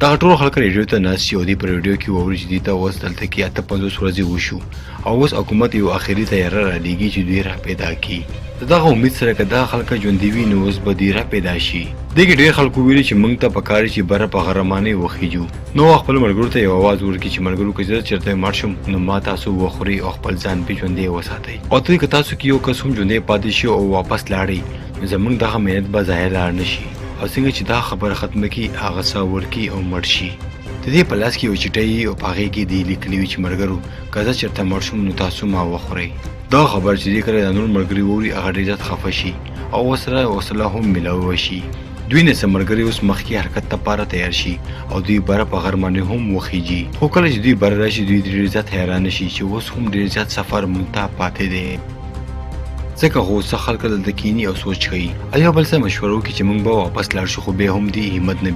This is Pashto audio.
دغه ټول خلک ریډیو ته ناست او دی په ریډیو کې ووري چې دوی ته اوس دلته کې 58 ورځې وشو او اوس حکومت یو اخري تیاری را لېږي چې دوی را پیدا کړي. دغه امید سره که دغه خلک ژوندي وي نو اوس به دوی را پیدا شي. دغه ډېر خلکو ویلي چې موږ ته پکار چې بره په غرمانه وخیجو. نو خپل ملګرو ته یو आवाज ورکړي چې ملګرو که زه چېرته مړ شم نو ما تاسو وخورئ او خپل ځان پې ژوندی وساتئ. او ته که تاسو کې یو کس هم ژوندی پاتې شي او واپس لاړئ نو زموږ دغه محنت به ضایع لاړ نه شي او څنګه چې دا خبره ختمه کړي هغه سا ورکړي او مړ شي. د دې په لاس کې یو چټۍ او په هغې کې دې لیکلي وي چې ملګرو که زه چېرته مړ شم نو تاسو ما وخورئ. دا خبر چې دې کله د نور ملګري واوري هغه ډېر زیات خفه شي او ورسره حوصله هم میلاوه شي. دوی نه څه ملګري اوس مخکې حرکت لپاره تیار شي او دوی بره په غر باندې هم وخیجي. خو کله چې دوی بره راشي دوی ډېر زیات حیرانه شي چې اوس هم ډېر زیات سفر موږ ته پاتې دی. ځکه خو څه خلک دلته کیني او سوچ کوي آیا بل څه مشوره وکړي چې موږ به واپس لاړ شو خو بیا هم دې همت نه